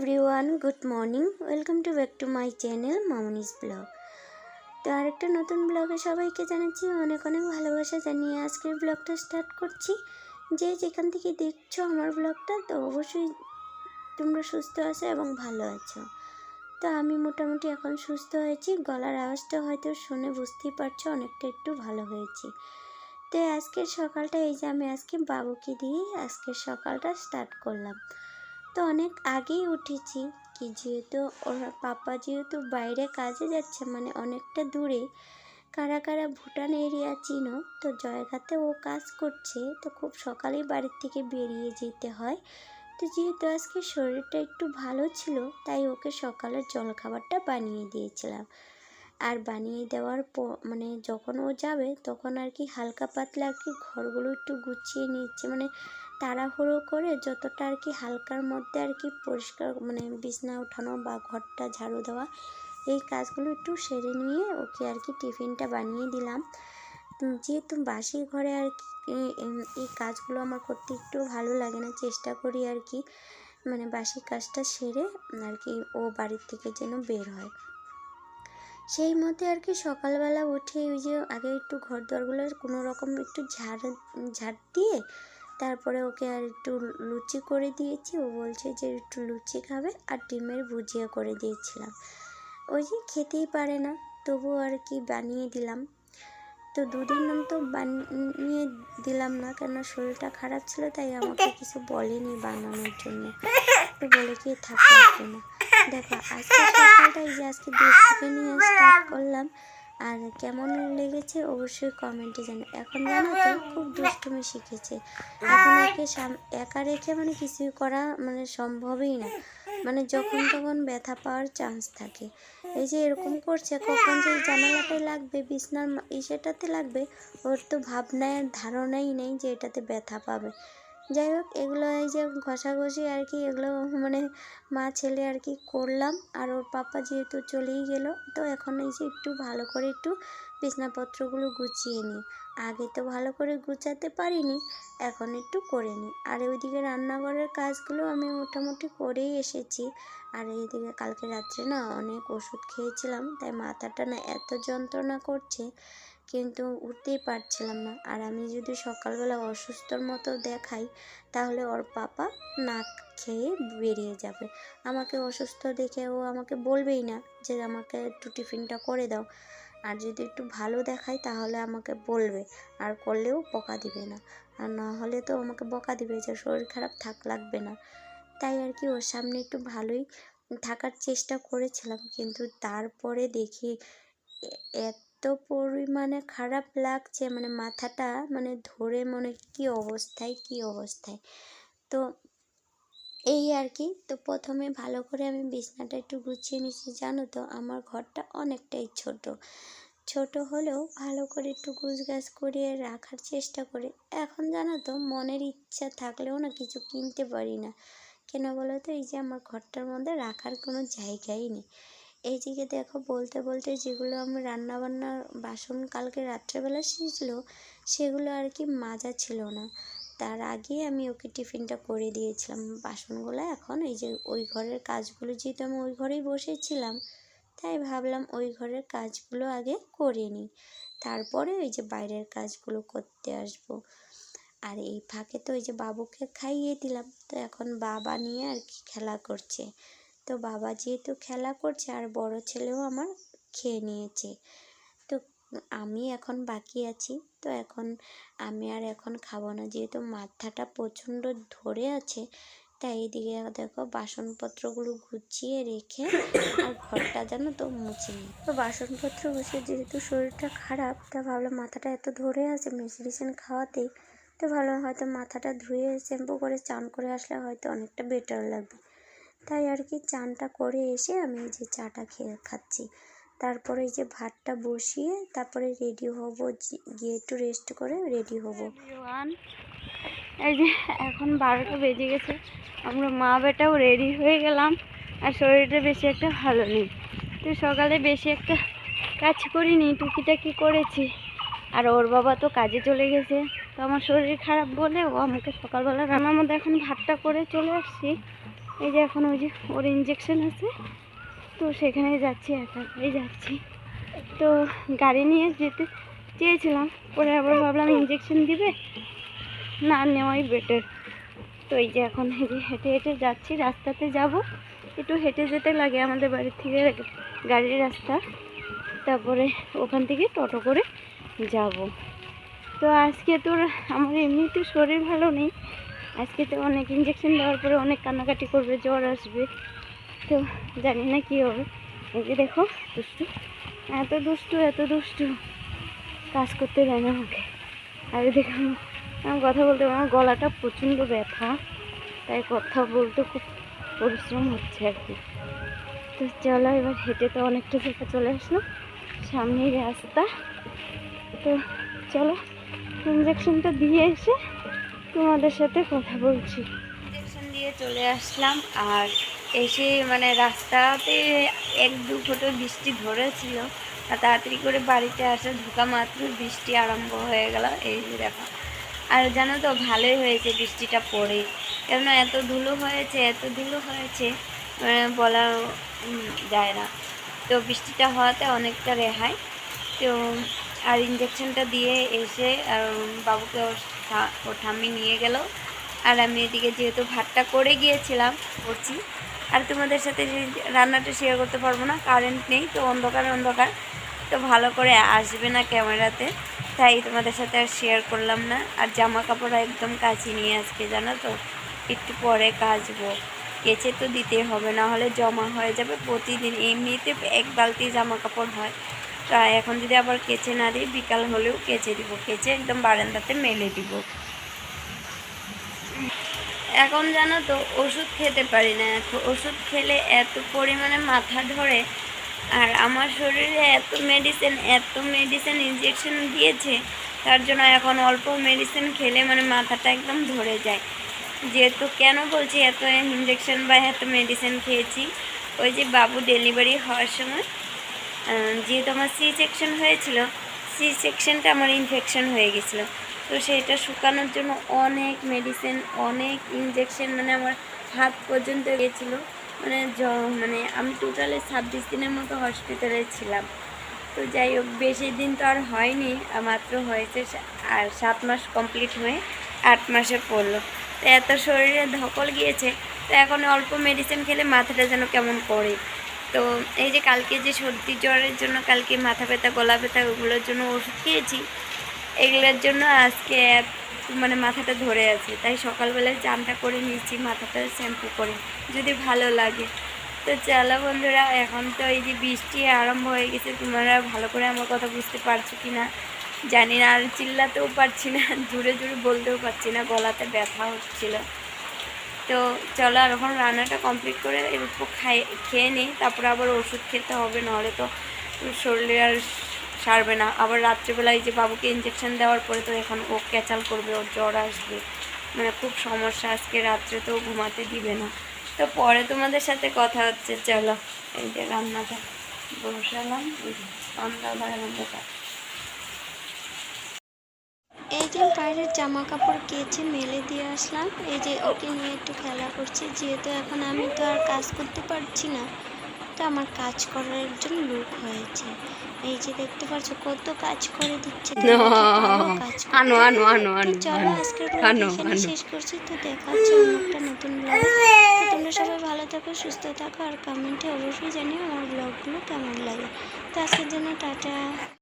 Everyone, good morning. Welcome to back to my channel Mamoni's blog. তো আরেকটা নতুন ব্লগে সবাইকে জানাচ্ছি অনেক অনেক ভালোবাসা জানিয়ে আজকের ব্লগটা স্টার্ট করছি। যে যেখান থেকে দেখছো আমার ব্লগটা, তো অবশ্যই তোমরা সুস্থ আছো এবং ভালো আছো। তো আমি মোটামুটি এখন সুস্থ হয়েছি, গলার আওয়াজটা হয়তো শুনে বুঝতেই পারছো অনেকটা একটু ভালো হয়েছি। তো আজকের সকালটা এই যে আমি আজকে বাবুকে দিয়ে আজকের সকালটা স্টার্ট করলাম। তো অনেক আগেই উঠেছি, কি যেহেতু ওর পাপা যেহেতু বাইরে কাজে যাচ্ছে, মানে অনেকটা দূরে। কারা কারা ভুটান এরিয়া চিনো, তো জয়ঘাতে ও কাজ করছে, তো খুব সকালেই বাড়ির থেকে বেরিয়ে যেতে হয়। তো যেহেতু আজকে শরীরটা একটু ভালো ছিল, তাই ওকে সকালের জলখাবারটা বানিয়ে দিয়েছিলাম। আর বানিয়ে দেওয়ার মানে যখন ও যাবে তখন আর কি হালকা পাতলা আর কি ঘরগুলো একটু গুছিয়ে নিচ্ছে, মানে তাড়াহুড়ো করে যতটা আর কি হালকার মধ্যে আর কি পরিষ্কার, মানে বিছনা উঠানো বা ঘরটা ঝাড়ু দেওয়া, এই কাজগুলো একটু সেরে নিয়ে ওকে আর কি টিফিনটা বানিয়ে দিলাম। যেহেতু বাসি ঘরে আর কি এই কাজগুলো আমার করতে একটু ভালো লাগে না, চেষ্টা করি আর কি মানে বাসি কাজটা সেরে আর কি ও বাড়ির থেকে যেন বের হয়। সেই মধ্যে আর কি সকালবেলা উঠে ওই যে আগে একটু ঘর দরগুলো কোনো রকম একটু ঝাড় দিয়ে তারপরে ওকে আর একটু লুচি করে দিয়েছি। ও বলছে যে একটু লুচি খাবে, আর ডিমের ভুজিয়া করে দিয়েছিলাম। ওই যে খেতেই পারে না, তবুও আর কি বানিয়ে দিলাম। তো দুদিন তো বানিয়ে দিলাম না, কেননা শরীরটা খারাপ ছিল, তাই আমাকে কিছু বলেনি বানানোর জন্য। তো বলে কি থাক লাগবে না। দেখো আজকে সকালটা এই যে আজকে দুধ থেকে নিয়ে স্টার্ট করলাম, আর কেমন লেগেছে অবশ্যই কমেন্টে জানো। এখন জানো তো খুব দুষ্টুমি শিখেছে। এখন ওকে একা রেখে মানে কিছুই করা মানে সম্ভবই না, মানে যখন তখন ব্যথা পাওয়ার চান্স থাকে। এই যে এরকম করছে, কখন যে জানালাটায় লাগবে, বিছনার ইসেটাতে লাগবে, ওর তো ভাবনায় ধারণাই নেই যে এটাতে ব্যথা পাবে। যাই হোক, এগুলো এই যে ঘষাঘষি আর কি এগুলো মানে মা ছেলে আর কি করলাম। আর ওর পাপা যেহেতু চলেই গেল, তো এখন এই যে একটু ভালো করে একটু বিছনাপত্রগুলো গুছিয়ে নিই। আগে তো ভালো করে গুছাতে পারিনি, এখন একটু করে নিই। আর ওইদিকে রান্নাঘরের কাজগুলো আমি মোটামুটি করেই এসেছি। আর এইদিকে কালকে রাত্রে না অনেক ওষুধ খেয়েছিলাম, তাই মাথাটা না এত যন্ত্রণা করছে, কিন্তু উঠতেই পারছিলাম না। আর আমি যদি সকালবেলা অসুস্থর মতো দেখাই, তাহলে ওর পাপা না খেয়ে বেরিয়ে যাবে। আমাকে অসুস্থ দেখে ও আমাকে বলবেই না যে আমাকে একটু টিফিনটা করে দাও। আর যদি একটু ভালো দেখাই তাহলে আমাকে বলবে, আর করলেও বকা দিবে না। আর না হলে তো আমাকে বকা দিবে যে শরীর খারাপ থাক লাগবে না। তাই আর কি ওর সামনে একটু ভালোই থাকার চেষ্টা করেছিলাম, কিন্তু তারপরে দেখি এত পরিমাণে খারাপ লাগছে, মানে মাথাটা মানে ধরে মনে কি অবস্থায়। তো এই আর কি। তো প্রথমে ভালো করে আমি বিছনাটা একটু গুছিয়ে নিয়েছি। জানো তো আমার ঘরটা অনেকটাই ছোট হলেও ভালো করে একটু গুছগাছ করিয়ে রাখার চেষ্টা করি। এখন জানো তো মনের ইচ্ছা থাকলেও না কিছু কিনতে পারি না। কেন বলো তো, এই যে আমার ঘরটার মধ্যে রাখার কোনো জায়গাই নেই। এইদিকে দেখো বলতে বলতে যেগুলো আমি রান্নাবান্নার বাসন কালকে রাত্রেবেলা ছিল, সেগুলো আর কি মাজা ছিল না। তার আগে আমি ওকে টিফিনটা করে দিয়েছিলাম। বাসনগুলো এখন এই যে ওই ঘরের কাজগুলো, যেহেতু আমি ওই ঘরেই বসেছিলাম, তাই ভাবলাম ওই ঘরের কাজগুলো আগে করে নিই, তারপরে ওই যে বাইরের কাজগুলো করতে আসবো। আর এই ফাঁকে তো ওই যে বাবুকে খাইয়ে দিলাম, তো এখন বাবা নিয়ে আর কি খেলা করছে। তো বাবা যেহেতু খেলা করছে, আর বড় ছেলেও আমার খেয়ে নিয়েছে, তো আমি এখন বাকি আছি। তো এখন আমি আর এখন খাবো না, যেহেতু মাথাটা প্রচণ্ড ধরে আছে। তাই এইদিকে দেখো বাসনপত্রগুলো গুছিয়ে রেখে আর ঘরটা যেন তো মুছে নিই। তো বাসনপত্র গুছিয়ে, যেহেতু শরীরটা খারাপ, তা ভাবলাম মাথাটা এত ধরে আছে মেডিসিন খাওয়াতেই, তো ভালো হয়তো মাথাটা ধুয়ে শ্যাম্পু করে চান করে আসলে হয়তো অনেকটা বেটার লাগবে। তাই আর কি চানটা করে এসে আমি এই যে চাটা খাচ্ছি। তারপরে এই যে ভাতটা বসিয়ে তারপরে রেডি হব, গিয়ে একটু রেস্ট করে রেডি হব। এই যে এখন 12টা বেজে গেছে, আমরা মা বেটাও রেডি হয়ে গেলাম। আর শরীরটা বেশি একটা ভালো নেই, তো সকালে বেশি একটা কাজ করিনি, টুকিটাকি করেছি। আর ওর বাবা তো কাজে চলে গেছে, তো আমার শরীর খারাপ বলে ও আমাকে সকালবেলা রান্নার মধ্যে এখন ভাতটা করে চলে আসছি। এই যে এখন ওই যে ওর ইঞ্জেকশন আছে, তো সেখানে যাচ্ছি, একা একাই যাচ্ছি। তো গাড়ি নিয়ে যেতে চেয়েছিলাম, পরে আবার ভাবলাম ইঞ্জেকশন দিবে, না নেওয়াই বেটার। তো এই যে এখন হেঁটে হেঁটে যাচ্ছি, রাস্তাতে যাব, একটু হেঁটে যেতে লাগে আমাদের বাড়ির থেকে গাড়ির রাস্তা, তারপরে ওখান থেকে টোটো করে যাব। তো আজকে তোর আমার এমনিতে শরীর ভালো নেই, আজকে তো অনেক ইঞ্জেকশন দেওয়ার পরে অনেক কান্নাকাটি করবে, জ্বর আসবে, তো জানি না কী হবে। এই যে দেখো দুষ্টু, এত দুষ্টু, কাজ করতে দেয় না আমাকে। আর দেখো আমার কথা বলতে আমার গলাটা প্রচণ্ড ব্যথা, তাই কথা বলতে খুব পরিশ্রম হচ্ছে আর কি। তো চলো এবার হেঁটে তো অনেকটা জায়গা চলে আসলাম, সামনেই রাস্তা। তো চলো ইঞ্জেকশনটা দিয়ে এসে তোমাদের সাথে কথা বলছি। ইঞ্জেকশন দিয়ে চলে আসলাম, আর এসে মানে রাস্তাতে 1-2 ফোঁটা বৃষ্টি ধরেছিল, আর তাড়াতাড়ি করে বাড়িতে আসা ঢোকা মাত্র বৃষ্টি আরম্ভ হয়ে গেল। এই যে দেখো, আর জানো তো ভালোই হয়েছে বৃষ্টিটা পড়ে, কেননা এত ধুলো হয়েছে বলা যায় না। তো বৃষ্টিটা হওয়াতে অনেকটা রেহাই। তো আর ইঞ্জেকশনটা দিয়ে এসে বাবুকে ওর ঠাম্মি নিয়ে গেল, আর আমি এদিকে যেহেতু ভাতটা করে গিয়েছিলাম করছি। আর তোমাদের সাথে রান্নাটা শেয়ার করতে পারবো না, কারেন্ট নেই, তো অন্ধকার, তো ভালো করে আসবে না ক্যামেরাতে, তাই তোমাদের সাথে আর শেয়ার করলাম না। আর জামা কাপড় একদম কাচি নিয়ে আজকে, জানো তো একটু পরে কাচবো, কেচে তো দিতে হবে, না হলে জমা হয়ে যাবে প্রতিদিন। এমনিতে 1 বালতি জামা কাপড় হয়, তো এখন যদি আবার কেচে না দিই, বিকাল হলেও কেচে দিব, কেচে একদম বারান্দাতে মেলে দিব। এখন জানো তো ওষুধ খেতে পারি না, ওষুধ খেলে এত পরিমাণে মাথা ধরে, আর আমার শরীরে এত মেডিসিন ইনজেকশন দিয়েছে, তার জন্য এখন অল্প মেডিসিন খেলে মানে মাথাটা একদম ধরে যায়। যেহেতু কেন বলছি এত ইনজেকশন বা এত মেডিসিন খেয়েছি, ওই যে বাবু ডেলিভারি হওয়ার সময় যেহেতু আমার সি সেকশনটা আমার ইনফেকশন হয়ে গেছিলো, তো সেটা শুকানোর জন্য অনেক মেডিসিন, অনেক ইনজেকশন, মানে আমার হাত পর্যন্ত গিয়েছিলো। মানে আমি টোটালি 26 দিনের মতো হসপিটালে ছিলাম। তো যাই হোক, বেশি দিন তো আর হয়নি, মাত্র হয়েছে আর 7 মাস কমপ্লিট হয়ে 8 মাসে পড়লো। তো এত শরীরে ধকল গিয়েছে, তো এখন অল্প মেডিসিন খেলে মাথাটা যেন কেমন করে। তো এই যে কালকে যে সর্দি জ্বরের জন্য কালকে মাথা ব্যথা, গলা ব্যথা, ওগুলোর জন্য ওষুধ খেয়েছি, এগুলোর জন্য আজকে মানে মাথাটা ধরে আছে, তাই সকালবেলায় চানটা করে নিচ্ছি মাথাটা শ্যাম্পু করে, যদি ভালো লাগে। তো চলো বন্ধুরা, এখন তো এই যে বৃষ্টি আরম্ভ হয়ে গেছে, তোমরা ভালো করে আমার কথা বুঝতে পারছো কি না জানি না, আর চিল্লাতেও পারছি না, জোরে বলতেও পারছি না, গলাতে ব্যথা হচ্ছিল। তো চলো আর এখন রান্নাটা কমপ্লিট করে একটু খেয়ে নিই, তারপরে আবার ওষুধ খেতে হবে, নাহলে তো শরীরে আর সারবে না। আবার রাত্রেবেলায় যে বাবুকে ইঞ্জেকশন দেওয়ার পরে তো এখন ও ক্যাচাল করবে, ওর জ্বর আসবে, মানে খুব সমস্যা, আজকে রাত্রে তো ঘুমাতে দিবে না। তো পরে তোমাদের সাথে কথা হচ্ছে। চলো এই যে রান্নাটা বসালাম, এই যে বাইরের জামা কাপড় কেচে মেলে দিয়ে আসলাম, এই যে ওকে নিয়ে একটু খেলা করছি, যেহেতু এখন আমি তো আর কাজ করতে পারছি না, তো আমার কাজ করার একজন লোক হয়েছে। এই যে দেখতে পাচ্ছ কত কাজ করে দিচ্ছে, চলো আজকের এখানে শেষ করছি। তো দেখা হচ্ছে অন্য একটা নতুন ব্লগ। তোমরা সবাই ভালো থাকো, সুস্থ থাকো, আর কমেন্টে অবশ্যই জানিও আমার ব্লগগুলো কেমন লাগে। তো আজকের জন্য টাটা।